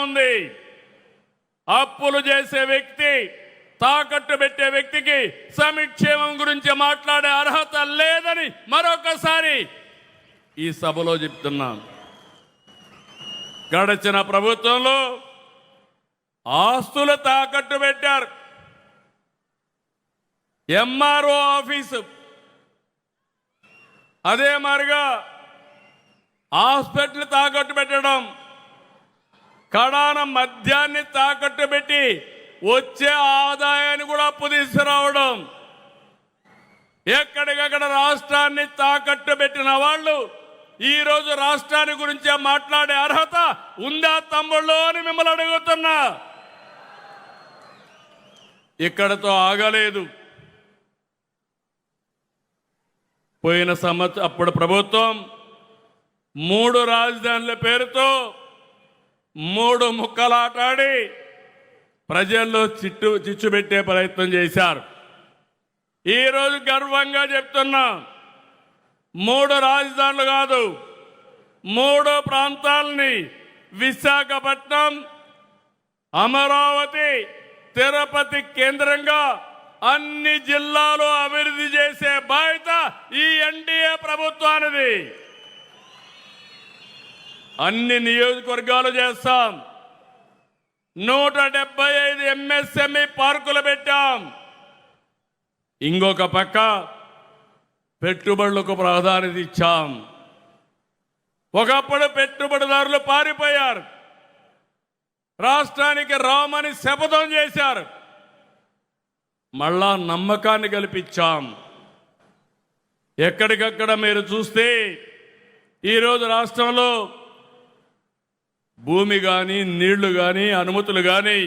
ఉంది. అప్పులు చేసే వ్యక్తి, తాకట్టు పెట్టే వ్యక్తికి సంక్షేమం గురించి మాట్లాడే అర్హత లేదని మరొకసారి ఈ సభలో చెప్తున్నాను. గడిచిన ప్రభుత్వంలో ఆస్తులు తాకట్టు పెట్టారు. ఎంఆర్ఓ ఆఫీసు, అదే మారిగా హాస్పిటల్ తాకట్టు పెట్టడం, కడాన మద్యాన్ని తాకట్టు పెట్టి వచ్చే ఆదాయాన్ని కూడా అప్పు తీసుకురావడం, ఎక్కడికక్కడ రాష్ట్రాన్ని తాకట్టు పెట్టిన వాళ్ళు ఈరోజు రాష్ట్రాన్ని గురించి మాట్లాడే అర్హత ఉందా తమ్ముళ్ళు అని మిమ్మల్ని అడుగుతున్నా. ఇక్కడతో ఆగలేదు. పోయిన సంవత్సరం అప్పుడు ప్రభుత్వం 3 రాజధానుల పేరుతో 3 ముక్కలాటాడి ప్రజల్లో చిచ్చు పెట్టే ప్రయత్నం చేశారు. ఈరోజు గర్వంగా చెప్తున్నా, 3 రాజధానులు కాదు, 3 ప్రాంతాలని విశాఖపట్నం, అమరావతి, తిరుపతి కేంద్రంగా అన్ని జిల్లాలు అభివృద్ధి చేసే బాధ్యత ఈ ఎన్డీఏ ప్రభుత్వానిది. అన్ని నియోజకవర్గాలు చేస్తాం. 175 ఎంఎస్ఎంఈ పార్కులు పెట్టాం. ఇంకొక పక్క పెట్టుబడులకు ప్రాధాన్యత ఇచ్చాం. ఒకప్పుడు పెట్టుబడిదారులు పారిపోయారు, రాష్ట్రానికి రామని శపథం చేశారు. మళ్ళా నమ్మకాన్ని కల్పించాం. ఎక్కడికక్కడ మీరు చూస్తే ఈరోజు రాష్ట్రంలో భూమి కానీ, నీళ్లు కానీ, అనుమతులు కానీ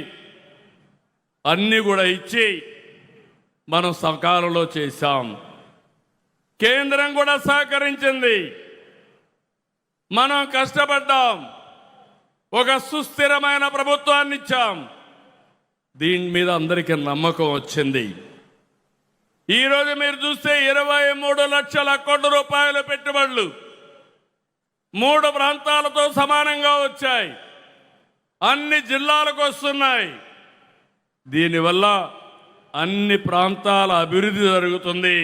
అన్నీ కూడా ఇచ్చి మనం సకాలంలో చేశాం. కేంద్రం కూడా సహకరించింది. మనం కష్టపడ్డాం, ఒక సుస్థిరమైన ప్రభుత్వాన్ని ఇచ్చాం. దీని మీద అందరికీ నమ్మకం వచ్చింది. ఈరోజు మీరు చూస్తే 23 లక్షల కోట్ల రూపాయల పెట్టుబడులు 3 ప్రాంతాలతో సమానంగా వచ్చాయి, అన్ని జిల్లాలకు వస్తున్నాయి. దీనివల్ల అన్ని ప్రాంతాల అభివృద్ధి జరుగుతుంది.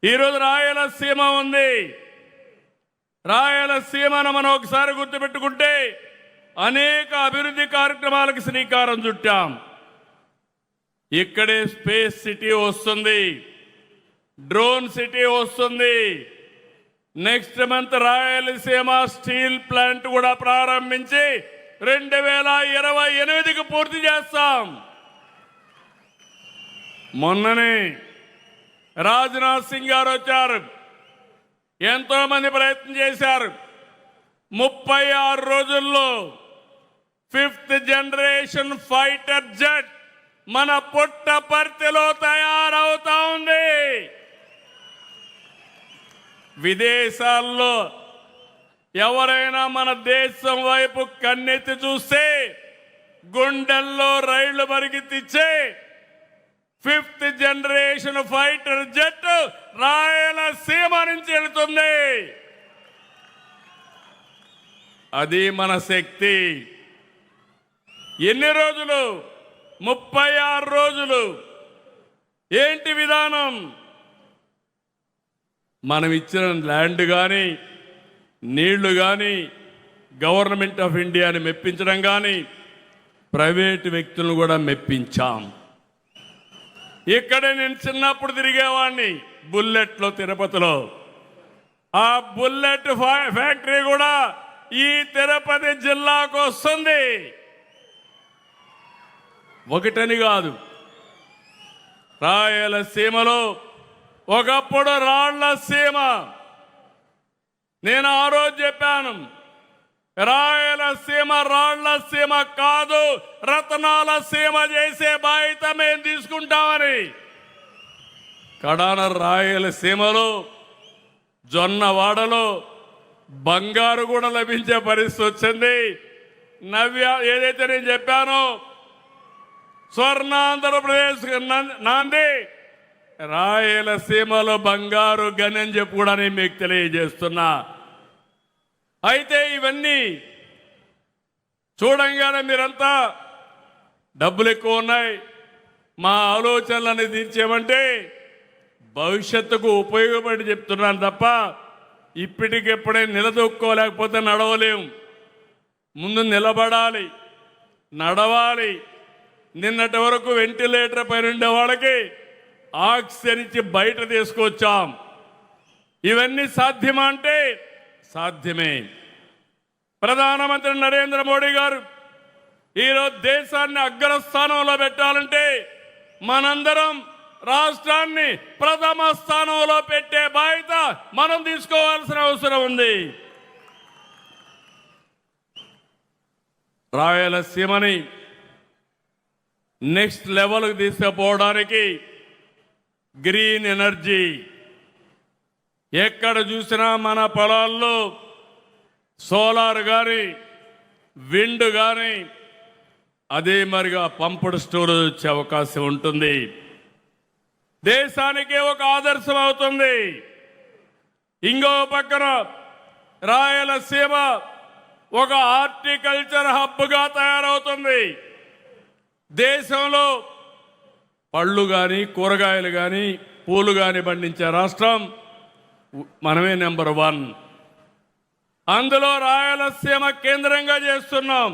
ఈరోజు రాయలసీమ ఉంది. రాయలసీమను మనం ఒకసారి గుర్తుపెట్టుకుంటే అనేక అభివృద్ధి కార్యక్రమాలకు శ్రీకారం చుట్టాం. ఇక్కడే స్పేస్ సిటీ వస్తుంది, డ్రోన్ సిటీ వస్తుంది. Next month Rayalaseema steel plant కూడా ప్రారంభించి 2028కి పూర్తి చేస్తాం. మొన్ననే రాజ్నాథ్ సింగ్ గారు వచ్చారు, ఎంతో మంది ప్రయత్నం చేశారు. 36 రోజుల్లో 5th జనరేషన్ ఫైటర్ జెట్ మన పుట్టపర్తిలో తయారవుతా ఉంది. విదేశాల్లో ఎవరైనా మన దేశం వైపు కన్నెత్తి చూస్తే గుండెల్లో రైళ్లు పరిగెత్తిచ్చే 5th generation fighter jet Rayalaseema నుంచి వెళుతుంది. అది మన శక్తి. ఎన్ని రోజులు? 36 రోజులు. ఏంటి విధానం? మనం ఇచ్చిన ల్యాండ్ కానీ, నీళ్లు కానీ, గవర్నమెంట్ ఆఫ్ ఇండియాని మెప్పించడం కానీ, ప్రైవేటు వ్యక్తులను కూడా మెప్పించాం. ఇక్కడే నేను చిన్నప్పుడు తిరిగేవాడిని బుల్లెట్లో, తిరుపతిలో. ఆ బుల్లెట్ ఫ్యాక్టరీ కూడా ఈ తిరుపతి జిల్లాకు వస్తుంది. ఒకటని కాదు, రాయలసీమలో ఒకప్పుడు రాళ్ల సీమ. నేను ఆ రోజు చెప్పాను, రాయలసీమ రాళ్ల సీమ కాదు, రత్నాల సీమ చేసే బాధ్యత మేము తీసుకుంటామని. కడాన రాయలసీమలో జొన్నవాడలో బంగారు కూడా లభించే పరిస్థితి వచ్చింది. నవ్య ఏదైతే నేను చెప్పానో స్వర్ణాంధ్రప్రదేశ్ నాంది రాయలసీమలో బంగారు గని అని చెప్పి కూడా నేను మీకు తెలియజేస్తున్నా. అయితే ఇవన్నీ చూడంగానే మీరంతా డబ్బులు ఎక్కువ ఉన్నాయి, మా ఆలోచనలని తీర్చేయమంటే భవిష్యత్తుకు ఉపయోగపడి చెప్తున్నాను తప్ప ఇప్పటికెప్పుడే నిలదొక్కోలేకపోతే నడవలేం. ముందు నిలబడాలి, నడవాలి. నిన్నటి వరకు వెంటిలేటర్ పైన ఉండే వాళ్ళకి ఆక్సిజన్ ఇచ్చి బయట తీసుకొచ్చాం. ఇవన్నీ సాధ్యమా అంటే సాధ్యమే. ప్రధానమంత్రి నరేంద్ర మోడీ గారు ఈరోజు దేశాన్ని అగ్రస్థానంలో పెట్టాలంటే మనందరం రాష్ట్రాన్ని ప్రథమ స్థానంలో పెట్టే బాధ్యత మనం తీసుకోవాల్సిన అవసరం ఉంది. రాయలసీమని నెక్స్ట్ లెవెల్కి తీసుకుపోవడానికి గ్రీన్ ఎనర్జీ ఎక్కడ చూసినా మన పొలాల్లో సోలార్ కానీ విండ్ కానీ అదే మరిగా పంపుడు స్టోరేజ్ వచ్చే అవకాశం ఉంటుంది. దేశానికే ఒక ఆదర్శం అవుతుంది. ఇంకో పక్కన రాయలసీమ ఒక హార్టికల్చర్ హబ్గా తయారవుతుంది. దేశంలో పళ్ళు కానీ కూరగాయలు కానీ పూలు కానీ పండించే రాష్ట్రం మనమే నెంబర్ 1. అందులో రాయలసీమ కేంద్రంగా చేస్తున్నాం.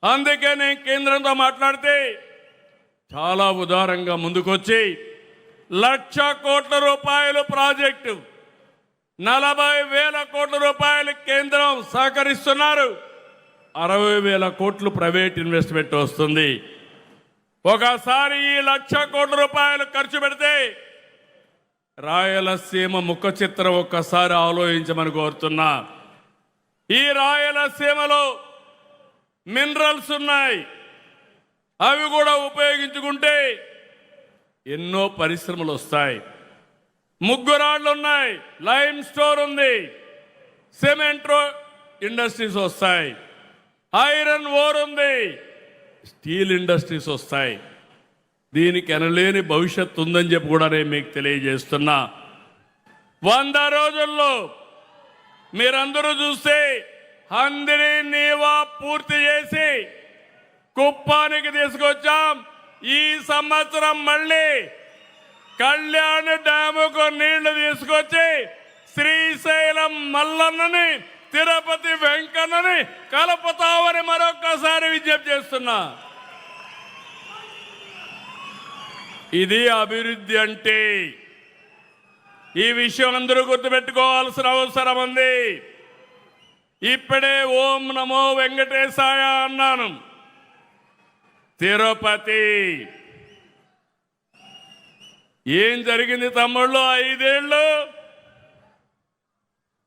అందుకే నేను కేంద్రంతో మాట్లాడితే చాలా ఉదారంగా ముందుకొచ్చి 1,00,000 కోట్ల రూపాయలు ప్రాజెక్టు, 40,000 కోట్ల రూపాయలు కేంద్రం సహకరిస్తున్నారు, 60,000 కోట్లు ప్రైవేట్ ఇన్వెస్ట్మెంట్ వస్తుంది. ఒకసారి ఈ 1,00,000 కోట్ల రూపాయలు ఖర్చు పెడితే రాయలసీమ ముఖ చిత్రం ఒక్కసారి ఆలోచించమని కోరుతున్నా. ఈ రాయలసీమలో మినరల్స్ ఉన్నాయి, అవి కూడా ఉపయోగించుకుంటే ఎన్నో పరిశ్రమలు వస్తాయి. ముగ్గురాళ్ళు ఉన్నాయి, లైమ్ స్టోర్ ఉంది, సిమెంట్ ఇండస్ట్రీస్ వస్తాయి, ఐరన్ ఓర్ ఉంది, స్టీల్ ఇండస్ట్రీస్ వస్తాయి. దీనికి ఎనలేని భవిష్యత్తు ఉందని చెప్పి కూడా నేను మీకు తెలియజేస్తున్నా. 100 రోజుల్లో మీరందరూ చూస్తే హందిని నీవా పూర్తి చేసి కుప్పానికి తీసుకొచ్చాం. ఈ సంవత్సరం మళ్ళీ కళ్యాణ్ డ్యాముకు నీళ్లు తీసుకొచ్చి శ్రీశైలం మల్లన్నని తిరుపతి వెంకన్నని కలుపుతామని మరొక్కసారి విజ్ఞప్తి చేస్తున్నా. ఇది అభివృద్ధి అంటే. ఈ విషయం అందరూ గుర్తుపెట్టుకోవాల్సిన అవసరం ఉంది. ఇప్పుడే ఓం నమో వెంకటేశాయ అన్నాను. తిరుపతి ఏం జరిగింది తమ్ముళ్ళు? 5 ఏళ్ళు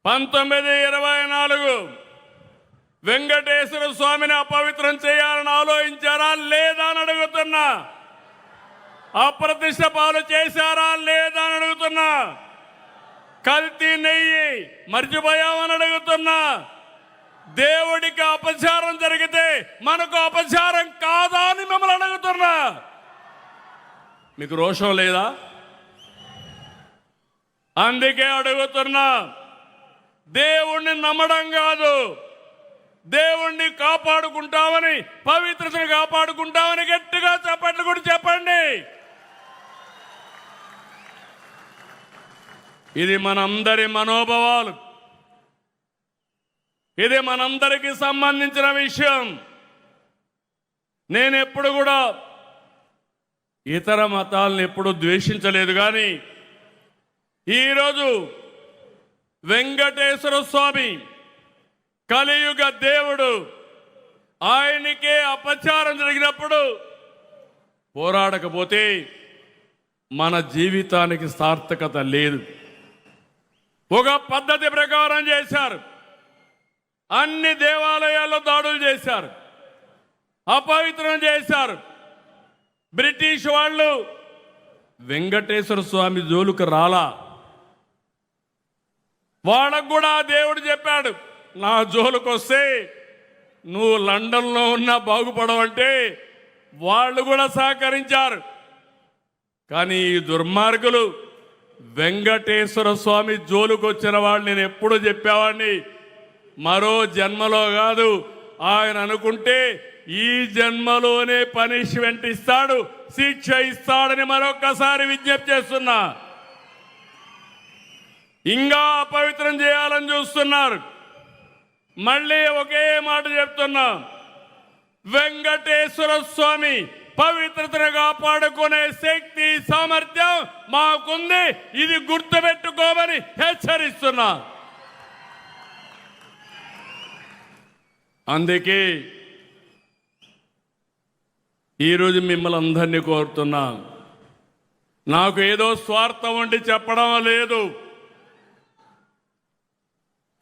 1924 వెంకటేశ్వర స్వామిని అపవిత్రం చేయాలని ఆలోచించారా లేదా అని అడుగుతున్నా. అప్రతిష్ట పాలు చేశారా లేదా అని అడుగుతున్నా. కల్తీ నెయ్యి మర్చిపోయామని అడుగుతున్నా. దేవుడికి అపచారం జరిగితే మనకు అపచారం కాదా అని మిమ్మల్ని అడుగుతున్నా. మీకు రోషం లేదా? అందుకే అడుగుతున్నా. దేవుణ్ణి నమ్మడం కాదు, దేవుణ్ణి కాపాడుకుంటామని, పవిత్రతను కాపాడుకుంటామని గట్టిగా చప్పట్లు కూడా చెప్పండి. ఇది మనందరి మనోభావాలు, ఇది మనందరికీ సంబంధించిన విషయం. నేను ఎప్పుడు కూడా ఇతర మతాలను ఎప్పుడు ద్వేషించలేదు. కానీ ఈరోజు వెంకటేశ్వర స్వామి కలియుగ దేవుడు, ఆయనకే అపచారం జరిగినప్పుడు పోరాడకపోతే మన జీవితానికి సార్థకత లేదు. ఒక పద్ధతి ప్రకారం చేశారు. అన్ని దేవాలయాల్లో దాడులు చేశారు, అపవిత్రం చేశారు. బ్రిటిష్ వాళ్ళు వెంకటేశ్వర స్వామి జోలుకు రాలా. వాళ్ళకు కూడా దేవుడు చెప్పాడు, నా జోలుకు వస్తే నువ్వు లండన్లో ఉన్నా బాగుపడవంటే వాళ్ళు కూడా సహకరించారు. కానీ ఈ దుర్మార్గులు వెంకటేశ్వర స్వామి జోలుకు వచ్చిన వాళ్ళు నేను ఎప్పుడు చెప్పేవాడిని, మరో జన్మలో కాదు ఆయన అనుకుంటే ఈ జన్మలోనే పనిష్మెంట్ ఇస్తాడు, శిక్ష ఇస్తాడని మరొక్కసారి విజ్ఞప్తి చేస్తున్నా. ఇంకా అపవిత్రం చేయాలని చూస్తున్నారు. మళ్ళీ ఒకే మాట చెప్తున్నా, వెంకటేశ్వర స్వామి పవిత్రతను కాపాడుకునే శక్తి సామర్థ్యం మాకుంది. ఇది గుర్తుపెట్టుకోమని హెచ్చరిస్తున్నా. అందుకే ఈరోజు మిమ్మల్ని అందరినీ కోరుతున్నా. నాకు ఏదో స్వార్థం ఉండి చెప్పడం లేదు.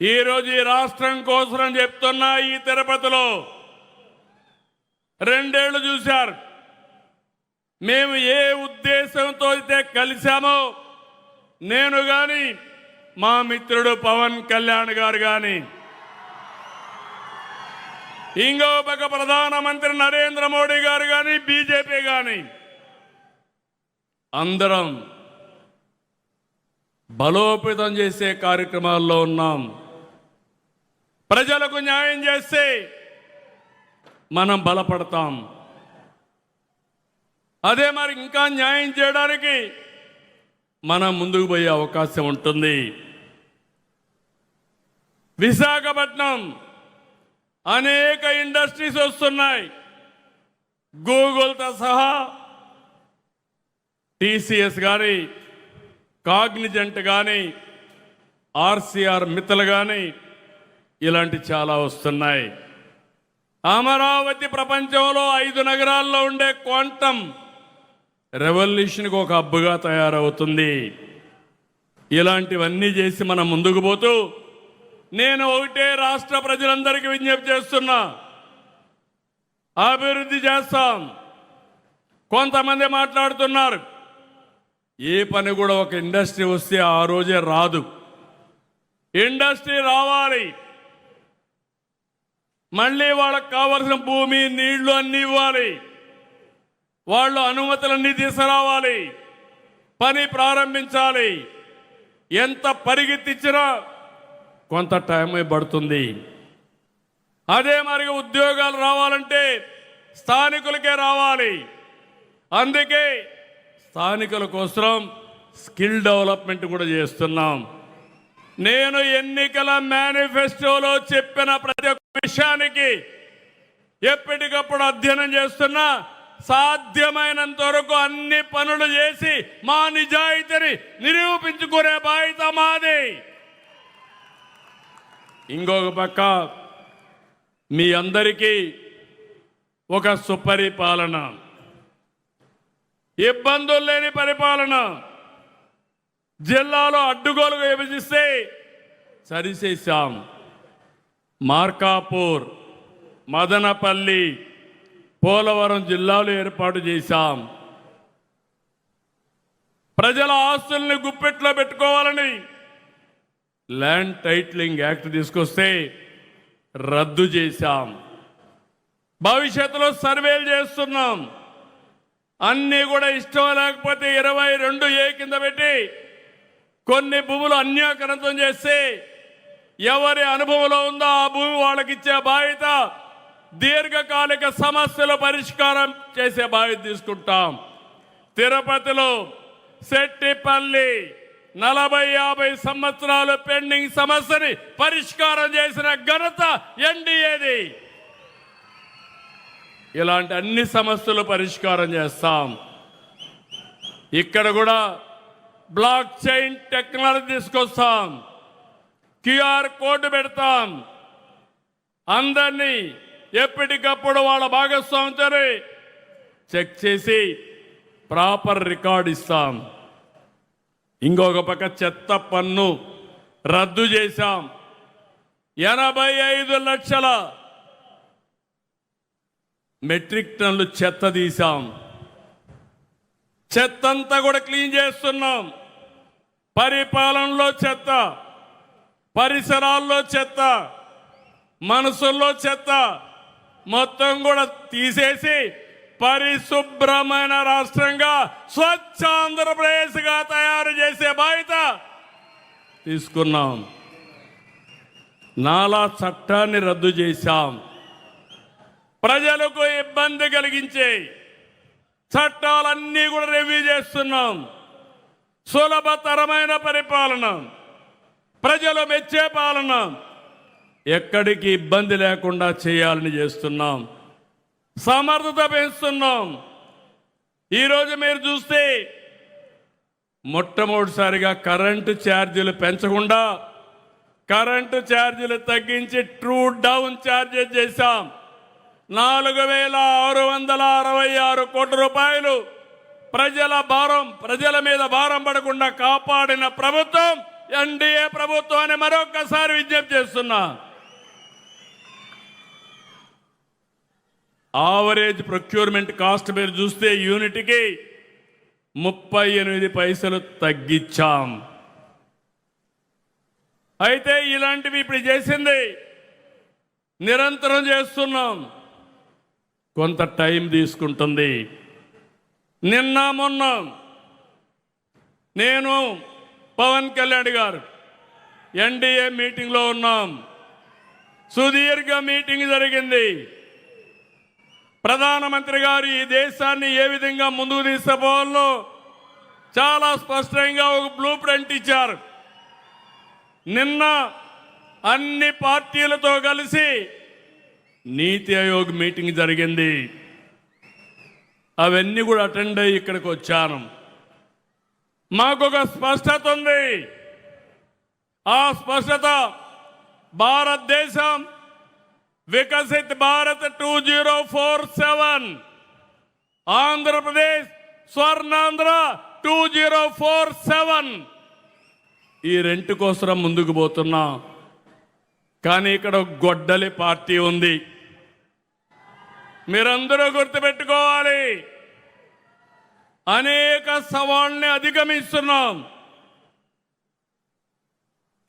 ఈరోజు ఈ రాష్ట్రం కోసం చెప్తున్నా. ఈ తిరుపతిలో 2 ఏళ్లు చూశారు. మేము ఏ ఉద్దేశంతో అయితే కలిశామో, నేను కానీ మా మిత్రుడు పవన్ కళ్యాణ్ గారు కానీ, ఇంకో పక్క ప్రధానమంత్రి నరేంద్ర మోడీ గారు కానీ, బీజేపీ కానీ, అందరం బలోపేతం చేసే కార్యక్రమాల్లో ఉన్నాం. ప్రజలకు న్యాయం చేస్తే మనం బలపడతాం. అదే మరి ఇంకా న్యాయం చేయడానికి మనం ముందుకు పోయే అవకాశం ఉంటుంది. విశాఖపట్నం అనేక ఇండస్ట్రీస్ వస్తున్నాయి. గూగుల్తో సహా టీసీఎస్ కానీ, కాగ్నిజెంట్ కానీ, ఆర్సీఆర్ మిత్తల్ కానీ, ఇలాంటి చాలా వస్తున్నాయి. అమరావతి ప్రపంచంలో 5 నగరాల్లో ఉండే క్వాంటమ్ రెవల్యూషన్కి ఒక హబ్గా తయారవుతుంది. ఇలాంటివన్నీ చేసి మనం ముందుకు పోతూ, నేను ఒకటే రాష్ట్ర ప్రజలందరికీ విజ్ఞప్తి చేస్తున్నా, అభివృద్ధి చేస్తాం. కొంతమంది మాట్లాడుతున్నారు, ఏ పని కూడా ఒక ఇండస్ట్రీ వస్తే ఆ రోజే రాదు. ఇండస్ట్రీ రావాలి, మళ్ళీ వాళ్ళకు కావలసిన భూమి, నీళ్లు అన్నీ ఇవ్వాలి, వాళ్ళు అనుమతులన్నీ తీసుకురావాలి, పని ప్రారంభించాలి. ఎంత పరిగెత్తించినా కొంత టైం పడుతుంది. అదే మరి ఉద్యోగాలు రావాలంటే స్థానికులకే రావాలి. అందుకే స్థానికుల కోసం స్కిల్ డెవలప్మెంట్ కూడా చేస్తున్నాం. నేను ఎన్నికల మేనిఫెస్టోలో చెప్పిన ప్రతి ఒక్క విషయానికి ఎప్పటికప్పుడు అధ్యయనం చేస్తున్నా. సాధ్యమైనంత వరకు అన్ని పనులు చేసి మా నిజాయితీని నిరూపించుకునే బాధ్యత మాది. ఇంకొక పక్క మీ అందరికీ ఒక సుపరిపాలన, ఇబ్బందులు లేని పరిపాలన. జిల్లాలో అడ్డుగోలుగా విభజిస్తే సరిచేశాం. మార్కాపూర్, మదనపల్లి, పోలవరం జిల్లాలు ఏర్పాటు చేశాం. ప్రజల ఆస్తుల్ని గుప్పెట్లో పెట్టుకోవాలని ల్యాండ్ టైటిలింగ్ యాక్ట్ తీసుకొస్తే రద్దు చేశాం. భవిష్యత్తులో సర్వేలు చేస్తున్నాం. అన్నీ కూడా ఇష్టం లేకపోతే 22A కింద పెట్టి కొన్ని భూములు అన్యాక్రాంతం చేస్తే ఎవరి అనుభవంలో ఉందో ఆ భూమి వాళ్ళకి ఇచ్చే బాధ్యత, దీర్ఘకాలిక సమస్యల పరిష్కారం చేసే బాధ్యత తీసుకుంటాం. తిరుపతిలో శెట్టిపల్లి 40-50 సంవత్సరాలు పెండింగ్ సమస్యని పరిష్కారం చేసిన ఘనత ఎన్డీఏది. ఇలాంటి అన్ని సమస్యలు పరిష్కారం చేస్తాం. ఇక్కడ కూడా బ్లాక్ చైన్ టెక్నాలజీ తీసుకొస్తాం. QR కోడ్ పెడతాం. అందరినీ ఎప్పటికప్పుడు వాళ్ళ భాగస్వామితో చెక్ చేసి ప్రాపర్ రికార్డ్ ఇస్తాం. ఇంకొక పక్క చెత్త పన్ను రద్దు చేశాం. 85 లక్షల మెట్రిక్ టన్నులు చెత్త తీసాం. చెత్త అంతా కూడా క్లీన్ చేస్తున్నాం. పరిపాలనలో చెత్త, పరిసరాల్లో చెత్త, మనసుల్లో చెత్త మొత్తం కూడా తీసేసి పరిశుభ్రమైన రాష్ట్రంగా స్వచ్ఛ ఆంధ్రప్రదేశ్గా తయారు చేసే బాధ్యత తీసుకున్నాం. నాలా చట్టాన్ని రద్దు చేశాం. ప్రజలకు ఇబ్బంది కలిగించే చట్టాలన్నీ కూడా రివ్యూ చేస్తున్నాం. సులభతరమైన పరిపాలన, ప్రజలు మెచ్చే పాలన, ఎక్కడికి ఇబ్బంది లేకుండా చేయాలని చేస్తున్నాం. సమర్థత పెంచుతున్నాం. ఈరోజు మీరు చూస్తే మొట్టమొదటిసారిగా కరెంటు ఛార్జీలు పెంచకుండా కరెంటు ఛార్జీలు తగ్గించి ట్రూ డౌన్ ఛార్జెస్ చేశాం. 4,666 కోట్ల రూపాయలు ప్రజల మీద భారం పడకుండా కాపాడిన ప్రభుత్వం ఎన్డీఏ ప్రభుత్వం అని మరొకసారి విజ్ఞప్తి చేస్తున్నా. ఆవరేజ్ ప్రొక్యూర్మెంట్ కాస్ట్ మీరు చూస్తే యూనిట్కి 38 పైసలు తగ్గించాం. అయితే ఇలాంటివి ఇప్పుడు చేసింది నిరంతరం చేస్తున్నాం. కొంత టైం తీసుకుంటుంది. నిన్న మొన్న నేను పవన్ కళ్యాణ్ గారు ఎన్డీఏ మీటింగ్లో ఉన్నాం. సుదీర్ఘ మీటింగ్ జరిగింది. ప్రధానమంత్రి గారు ఈ దేశాన్ని ఏ విధంగా ముందుకు తీసుకుపోవాలో చాలా స్పష్టంగా ఒక బ్లూ ప్రింట్ ఇచ్చారు. నిన్న అన్ని పార్టీలతో కలిసి నీతి ఆయోగ్ మీటింగ్ జరిగింది. అవన్నీ కూడా అటెండ్ అయ్యి ఇక్కడికి వచ్చాను. మాకొక స్పష్టత ఉంది. ఆ స్పష్టత భారతదేశం వికసిత్ భారత్ 2047, ఆంధ్రప్రదేశ్ స్వర్ణాంధ్ర 2047 ఈ రెంట్ కోసం ముందుకు పోతున్నా. కానీ ఇక్కడ గొడ్డలి పార్టీ ఉంది. మీరందరూ గుర్తుపెట్టుకోవాలి. అనేక సవాళ్ళని అధిగమిస్తున్నాం.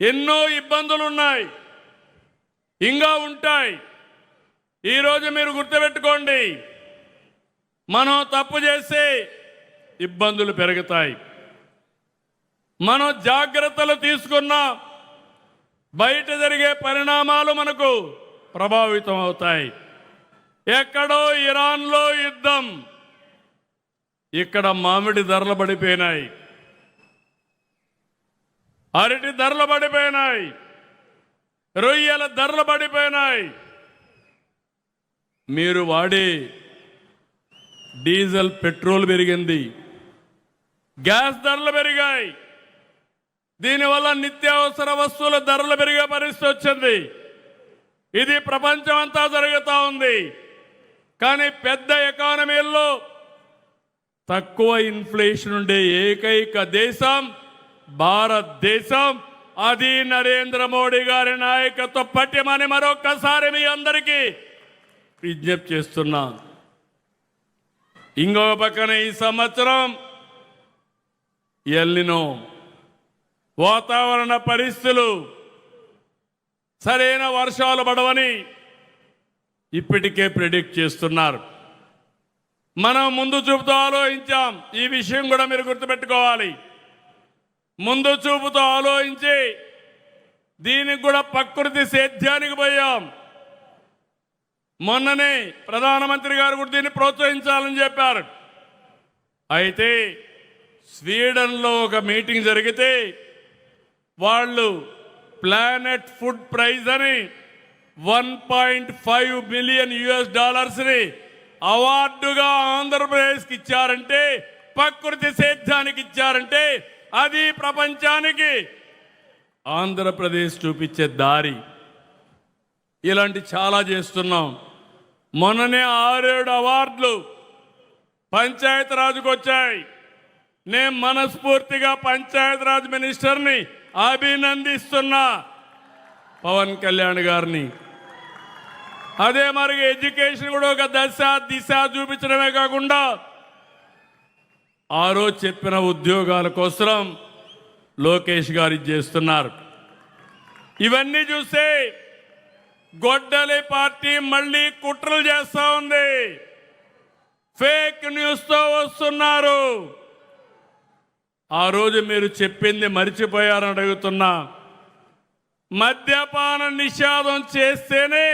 ఎన్నో ఇబ్బందులు ఉన్నాయి, ఇంకా ఉంటాయి. ఈరోజు మీరు గుర్తుపెట్టుకోండి, మనం తప్పు చేస్తే ఇబ్బందులు పెరుగుతాయి. మనం జాగ్రత్తలు తీసుకున్నా బయట జరిగే పరిణామాలు మనకు ప్రభావితం అవుతాయి. ఎక్కడో ఇరాన్లో యుద్ధం, ఇక్కడ మామిడి ధరలు పడిపోయినాయి, అరటి ధరలు పడిపోయినాయి, రొయ్యల ధరలు పడిపోయినాయి. మీరు వాడే డీజిల్ పెట్రోల్ పెరిగింది, గ్యాస్ ధరలు పెరిగాయి. దీనివల్ల నిత్యావసర వస్తువుల ధరలు పెరిగే పరిస్థితి వచ్చింది. ఇది ప్రపంచం అంతా జరుగుతూ ఉంది. కానీ పెద్ద ఎకానమీల్లో తక్కువ ఇన్ఫ్లేషన్ ఉండే ఏకైక దేశం భారతదేశం. అది నరేంద్ర మోడీ గారి నాయకత్వ పట్యమని మరొక్కసారి మీ అందరికీ విజ్ఞప్తి చేస్తున్నా. ఇంకో పక్కన ఈ సంవత్సరం ఎల్నినో వాతావరణ పరిస్థితులు, సరైన వర్షాలు పడవని ఇప్పటికే ప్రెడిక్ట్ చేస్తున్నారు. మనం ముందు చూపుతో ఆలోచించాం. ఈ విషయం కూడా మీరు గుర్తుపెట్టుకోవాలి. ముందు చూపుతో ఆలోచించి దీనికి కూడా ప్రకృతి సేద్యానికి పోయాం. మొన్ననే ప్రధానమంత్రి గారు కూడా దీన్ని ప్రోత్సహించాలని చెప్పారు. అయితే స్వీడన్లో ఒక మీటింగ్ జరిగితే వాళ్ళు ప్లానెట్ ఫుడ్ ప్రైజ్ అని $1.5 మిలియన్ అవార్డుగా ఆంధ్రప్రదేశ్కి ఇచ్చారంటే, ప్రకృతి సేద్యానికి ఇచ్చారంటే అది ప్రపంచానికి ఆంధ్రప్రదేశ్ చూపించే దారి. ఇలాంటి చాలా చేస్తున్నాం. మొన్ననే 6-7 అవార్డులు పంచాయతీరాజ్కి వచ్చాయి. నేను మనస్ఫూర్తిగా పంచాయతీరాజ్ మినిస్టర్ని అభినందిస్తున్నా, పవన్ కళ్యాణ్ గారిని. అదే మరి ఎడ్యుకేషన్ కూడా ఒక దిశ చూపించడమే కాకుండా ఆ రోజు చెప్పిన ఉద్యోగాల కోసం లోకేష్ గారు చేస్తున్నారు. ఇవన్నీ చూస్తే గొడ్డలి పార్టీ మళ్ళీ కుట్రలు చేస్తా ఉంది. ఫేక్ న్యూస్తో వస్తున్నారు. ఆ రోజు మీరు చెప్పింది మర్చిపోయారని అడుగుతున్నా. మద్యపాన నిషేధం చేస్తేనే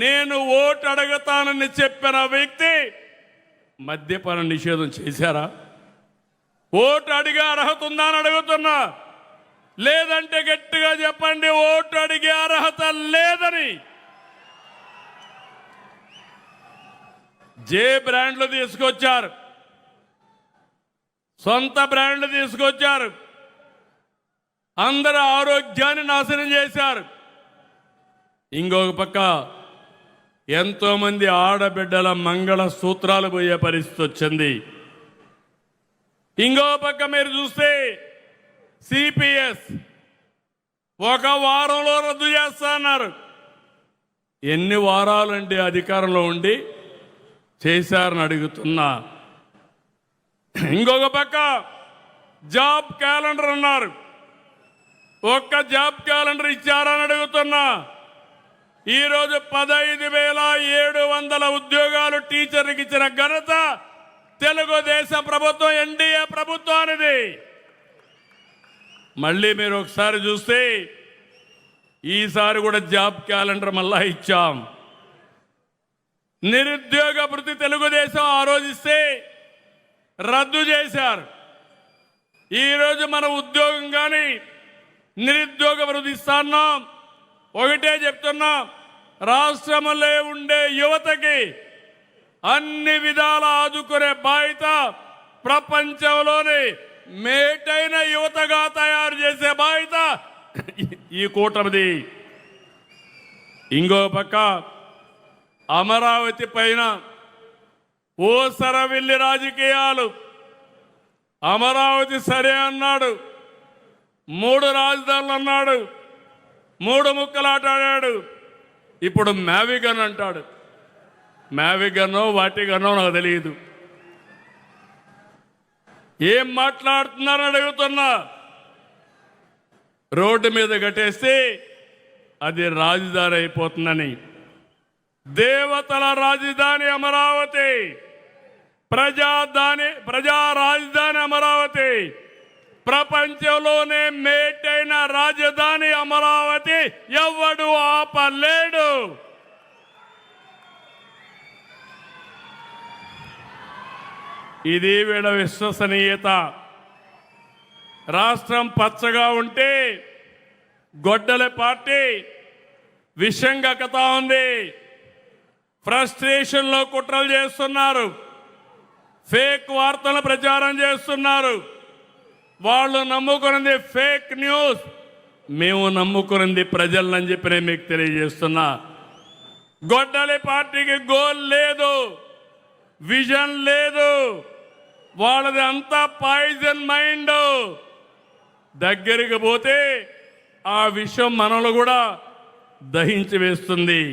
నేను ఓటు అడుగుతానని చెప్పిన వ్యక్తి మద్యపాన నిషేధం చేశారా? ఓటు అడిగే అర్హత ఉందా అని అడుగుతున్నా. లేదంటే గట్టిగా చెప్పండి, ఓటు అడిగే అర్హత లేదని. జే బ్రాండ్లు తీసుకొచ్చారు, సొంత బ్రాండ్లు తీసుకొచ్చారు, అందరి ఆరోగ్యాన్ని నాశనం చేశారు. ఇంకొక పక్క ఎంతో మంది ఆడబిడ్డల మంగళ సూత్రాలు పోయే పరిస్థితి వచ్చింది. ఇంకో పక్క మీరు చూస్తే సిపిఎస్ ఒక వారంలో రద్దు చేస్తున్నారు. ఎన్ని వారాలండి అధికారంలో ఉండి చేశారని అడుగుతున్నా. ఇంకొక పక్క జాబ్ క్యాలెండర్ అన్నారు, ఒక్క జాబ్ క్యాలెండర్ ఇచ్చారని అడుగుతున్నా. ఈరోజు 15,700 ఉద్యోగాలు టీచర్లకు ఇచ్చిన ఘనత తెలుగుదేశం ప్రభుత్వం, ఎన్డీఏ ప్రభుత్వానిది. మళ్ళీ మీరు ఒకసారి చూస్తే ఈసారి కూడా జాబ్ క్యాలెండర్ మళ్ళా ఇచ్చాం. నిరుద్యోగ భృతి తెలుగుదేశం ఆ రోజు ఇస్తే రద్దు చేశారు. ఈరోజు మన ఉద్యోగం కానీ నిరుద్యోగ భృతి ఇస్తున్నాం. ఒకటే చెప్తున్నా, రాష్ట్రంలో ఉండే యువతకి అన్ని విధాల ఆదుకునే బాధ్యత, ప్రపంచంలోని మేటైన యువతగా తయారు చేసే బాధ్యత ఈ కూటమిది. ఇంకో పక్క అమరావతి పైన ఓసరవిల్లి రాజకీయాలు. అమరావతి సరే అన్నాడు, 3 రాజధానులు అన్నాడు, 3 ముక్కలాటాడాడు. ఇప్పుడు మ్యావిగన్ అంటాడు. మ్యావిగనో వాటిగనో నాకు తెలియదు. ఏం మాట్లాడుతున్నారని అడుగుతున్నా. రోడ్డు మీద కట్టేస్తే అది రాజధాని అయిపోతుందని. దేవతల రాజధాని అమరావతి, ప్రజా రాజధాని అమరావతి, ప్రపంచంలోనే మేటైన రాజధాని అమరావతి. ఎవడు ఆపలేడు. ఇది వీళ్ళ విశ్వసనీయత. రాష్ట్రం పచ్చగా ఉంటే గొడ్డల పార్టీ విషం కక్కుతా ఉంది. ఫ్రస్ట్రేషన్లో కుట్రలు చేస్తున్నారు, ఫేక్ వార్తలు ప్రచారం చేస్తున్నారు. వాళ్ళు నమ్ముకున్నది ఫేక్ న్యూస్, మేము నమ్ముకున్నది ప్రజలని చెప్పి నేను మీకు తెలియజేస్తున్నా. గొడ్డలి పార్టీకి గోల్ లేదు, విజన్ లేదు, వాళ్ళది అంతా పాయిజన్ మైండ్. దగ్గరికి పోతే ఆ విషయం మనలో కూడా దహించి వేస్తుంది.